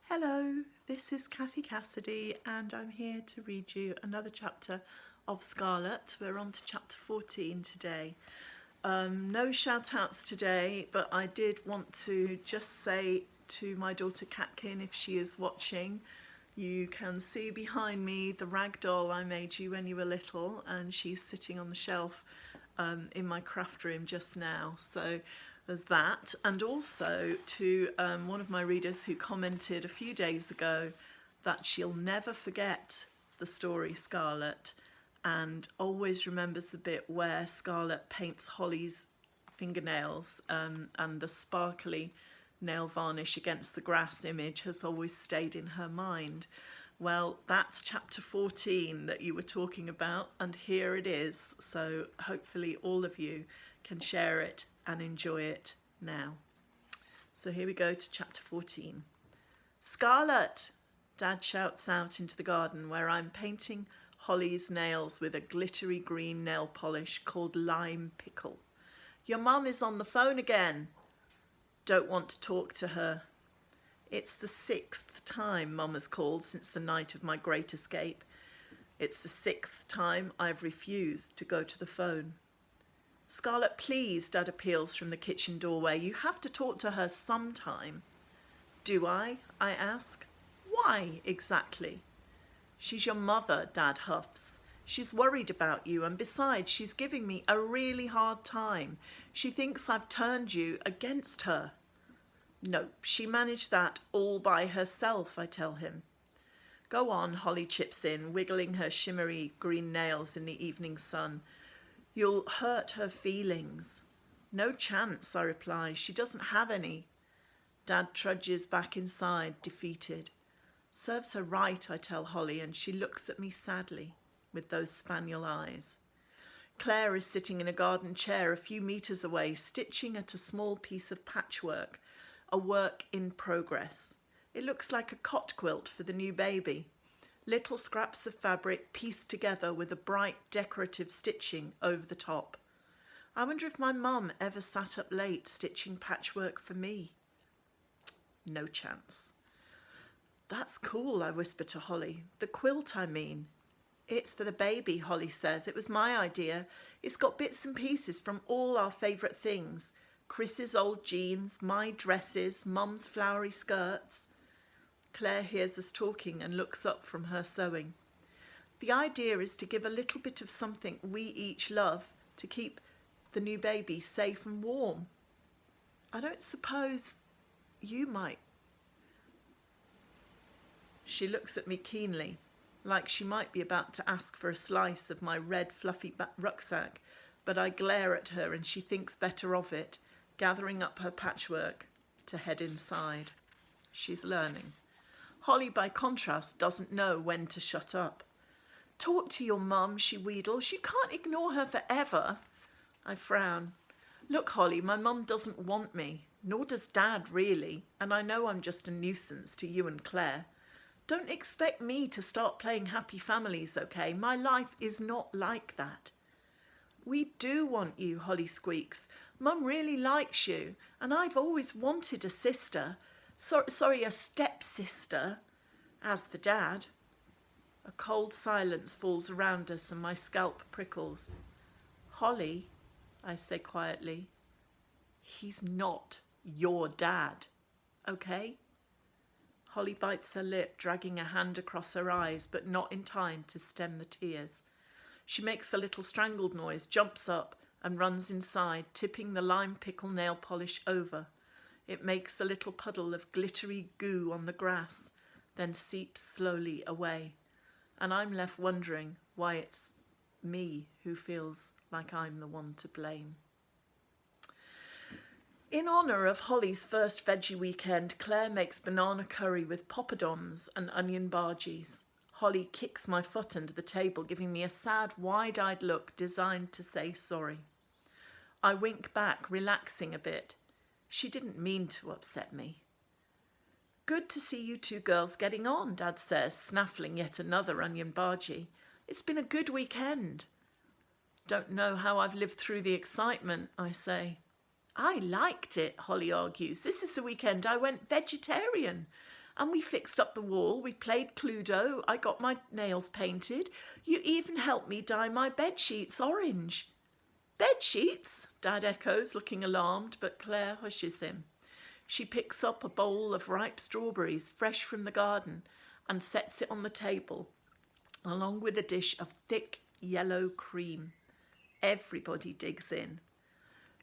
Hello, this is Cathy Cassidy and I'm here to read you another chapter of Scarlett. We're on to chapter 14 today. No shout outs today, but I did want to just say to my daughter Catkin, if she is watching, you can see behind me the rag doll I made you when you were little, and she's sitting on the shelf in my craft room just now. So there's that. And also to one of my readers who commented a few days ago that she'll never forget the story Scarlett and always remembers the bit where Scarlett paints Holly's fingernails, and the sparkly nail varnish against the grass image has always stayed in her mind. Well, that's chapter 14 that you were talking about, and here it is. So hopefully all of you can share it and enjoy it now. So here we go to chapter 14. Scarlett! Dad shouts out into the garden where I'm painting Holly's nails with a glittery green nail polish called Lime Pickle. Your mum is on the phone again. Don't want to talk to her. It's the 6th time Mum has called since the night of my great escape. It's the 6th time I've refused to go to the phone. Scarlett, please, Dad appeals from the kitchen doorway. You have to talk to her sometime. Do I ask. Why exactly? She's your mother, Dad huffs. She's worried about you, and besides, she's giving me a really hard time. She thinks I've turned you against her. Nope, she managed that all by herself, I tell him. Go on, Holly chips in, wiggling her shimmery green nails in the evening sun. You'll hurt her feelings. No chance, I reply. She doesn't have any. Dad trudges back inside, defeated. Serves her right, I tell Holly, and she looks at me sadly with those spaniel eyes. Claire is sitting in a garden chair a few meters away, stitching at a small piece of patchwork, a work in progress. It looks like a cot quilt for the new baby. Little scraps of fabric pieced together with a bright decorative stitching over the top. I wonder if my mum ever sat up late stitching patchwork for me. No chance. That's cool, I whisper to Holly. The quilt, I mean. It's for the baby, Holly says. It was my idea. It's got bits and pieces from all our favourite things. Chris's old jeans, my dresses, Mum's flowery skirts. Claire hears us talking and looks up from her sewing. The idea is to give a little bit of something we each love to keep the new baby safe and warm. I don't suppose you might. She looks at me keenly, like she might be about to ask for a slice of my red fluffy rucksack, but I glare at her and she thinks better of it, gathering up her patchwork to head inside. She's learning. Holly, by contrast, doesn't know when to shut up. Talk to your mum, she wheedles. You can't ignore her forever. I frown. Look, Holly, my mum doesn't want me, nor does Dad really, and I know I'm just a nuisance to you and Claire. Don't expect me to start playing happy families, okay? My life is not like that. We do want you, Holly squeaks. Mum really likes you, and I've always wanted a sister. Sorry, a stepsister. As for Dad, a cold silence falls around us and my scalp prickles. Holly, I say quietly, he's not your dad, okay? Holly bites her lip, dragging a hand across her eyes, but not in time to stem the tears. She makes a little strangled noise, jumps up, and runs inside, tipping the lime pickle nail polish over. It makes a little puddle of glittery goo on the grass, then seeps slowly away. And I'm left wondering why it's me who feels like I'm the one to blame. In honour of Holly's first veggie weekend, Claire makes banana curry with poppadoms and onion bhajis. Holly kicks my foot under the table, giving me a sad, wide-eyed look designed to say sorry. I wink back, relaxing a bit. She didn't mean to upset me. Good to see you two girls getting on, Dad says, snaffling yet another onion bhaji. It's been a good weekend. Don't know how I've lived through the excitement, I say. I liked it, Holly argues. This is the weekend I went vegetarian. And we fixed up the wall, we played Cluedo, I got my nails painted. You even helped me dye my bed sheets orange. Bed sheets? Dad echoes, looking alarmed, but Claire hushes him. She picks up a bowl of ripe strawberries, fresh from the garden, and sets it on the table, along with a dish of thick yellow cream. Everybody digs in.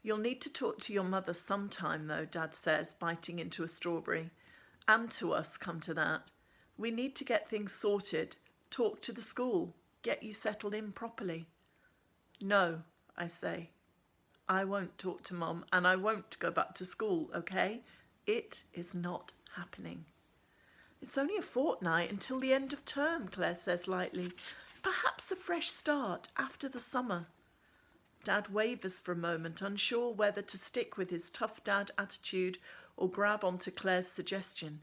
You'll need to talk to your mother sometime, though, Dad says, biting into a strawberry. And to us, come to that. We need to get things sorted, talk to the school, get you settled in properly. No, I say. I won't talk to Mum, and I won't go back to school, okay? It is not happening. It's only a fortnight until the end of term, Claire says lightly. Perhaps a fresh start after the summer. Dad wavers for a moment, unsure whether to stick with his tough dad attitude or grab onto Claire's suggestion.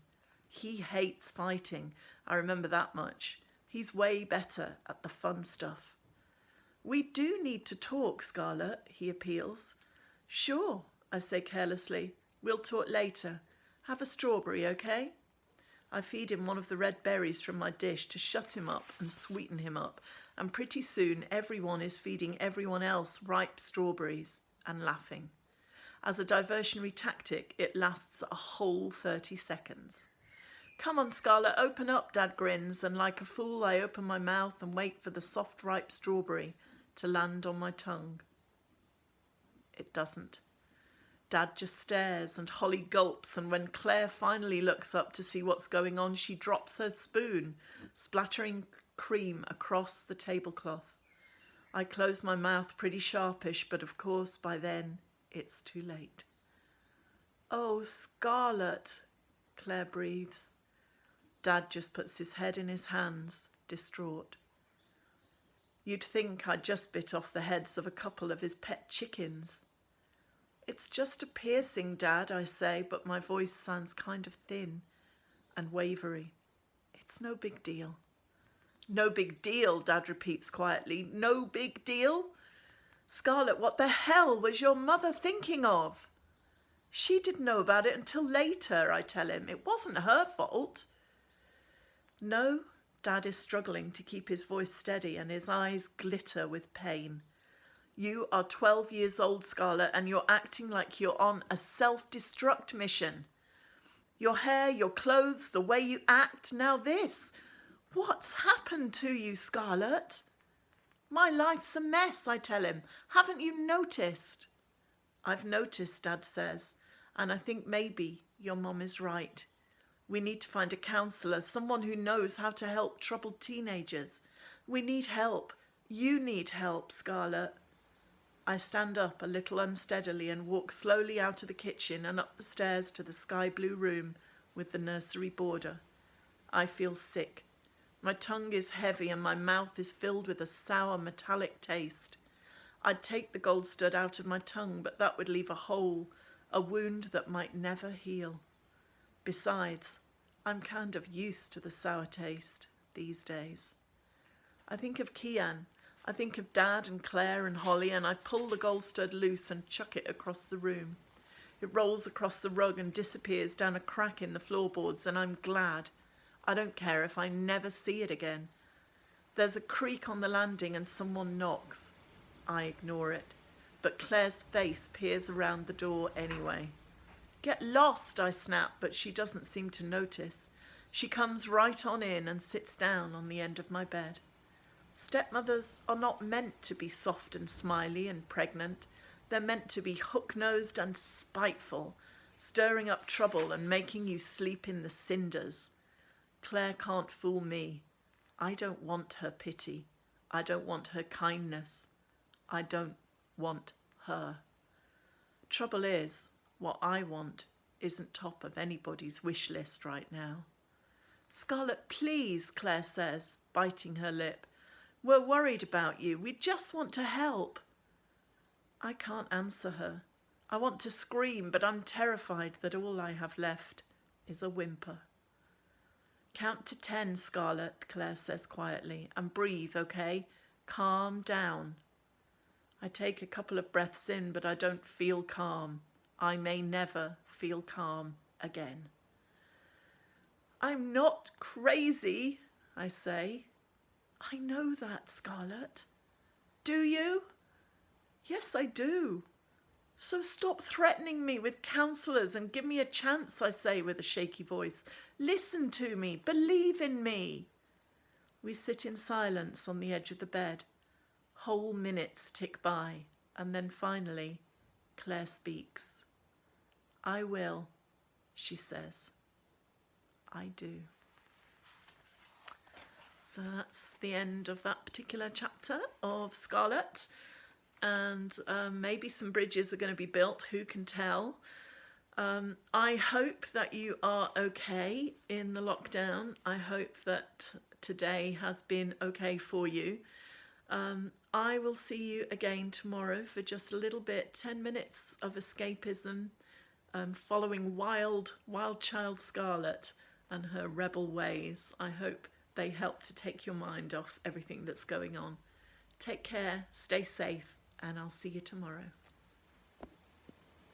He hates fighting, I remember that much. He's way better at the fun stuff. We do need to talk, Scarlett, he appeals. Sure, I say carelessly. We'll talk later. Have a strawberry, okay? I feed him one of the red berries from my dish to shut him up and sweeten him up, and pretty soon everyone is feeding everyone else ripe strawberries and laughing. As a diversionary tactic, it lasts a whole 30 seconds. Come on, Scarlett, open up, Dad grins, and like a fool I open my mouth and wait for the soft ripe strawberry to land on my tongue. It doesn't. Dad just stares and Holly gulps, and when Claire finally looks up to see what's going on, she drops her spoon, splattering cream across the tablecloth. I close my mouth pretty sharpish, but of course by then it's too late. Oh, Scarlett, Claire breathes. Dad just puts his head in his hands, distraught. You'd think I'd just bit off the heads of a couple of his pet chickens. It's just a piercing, Dad, I say, but my voice sounds kind of thin and wavery. It's no big deal. No big deal, Dad repeats quietly. No big deal? Scarlett, what the hell was your mother thinking of? She didn't know about it until later, I tell him. It wasn't her fault. No, Dad is struggling to keep his voice steady and his eyes glitter with pain. You are 12 years old, Scarlett, and you're acting like you're on a self-destruct mission. Your hair, your clothes, the way you act, now this. What's happened to you, Scarlett? My life's a mess, I tell him. Haven't you noticed? I've noticed, Dad says, and I think maybe your mum is right. We need to find a counsellor, someone who knows how to help troubled teenagers. We need help. You need help, Scarlett. I stand up a little unsteadily and walk slowly out of the kitchen and up the stairs to the sky blue room with the nursery border. I feel sick. My tongue is heavy and my mouth is filled with a sour metallic taste. I'd take the gold stud out of my tongue, but that would leave a hole, a wound that might never heal. Besides, I'm kind of used to the sour taste these days. I think of Kian. I think of Dad and Claire and Holly, and I pull the gold stud loose and chuck it across the room. It rolls across the rug and disappears down a crack in the floorboards, and I'm glad. I don't care if I never see it again. There's a creak on the landing and someone knocks. I ignore it, but Claire's face peers around the door anyway. Get lost, I snap, but she doesn't seem to notice. She comes right on in and sits down on the end of my bed. Stepmothers are not meant to be soft and smiley and pregnant. They're meant to be hook-nosed and spiteful, stirring up trouble and making you sleep in the cinders. Claire can't fool me. I don't want her pity. I don't want her kindness. I don't want her. Trouble is, what I want isn't top of anybody's wish list right now. Scarlett, please, Claire says, biting her lip. We're worried about you. We just want to help. I can't answer her. I want to scream, but I'm terrified that all I have left is a whimper. Count to 10, Scarlett, Claire says quietly, and breathe, okay? Calm down. I take a couple of breaths in, but I don't feel calm. I may never feel calm again. I'm not crazy, I say. I know that, Scarlett. Do you? Yes, I do. So stop threatening me with counsellors and give me a chance, I say with a shaky voice. Listen to me. Believe in me. We sit in silence on the edge of the bed. Whole minutes tick by, and then finally, Claire speaks. I will, she says. I do. So that's the end of that particular chapter of Scarlett. And maybe some bridges are going to be built, who can tell. I hope that you are okay in the lockdown. I hope that today has been okay for you. I will see you again tomorrow for just a little bit, 10 minutes of escapism, following wild child Scarlett and her rebel ways. I hope they help to take your mind off everything that's going on. Take care, stay safe, and I'll see you tomorrow.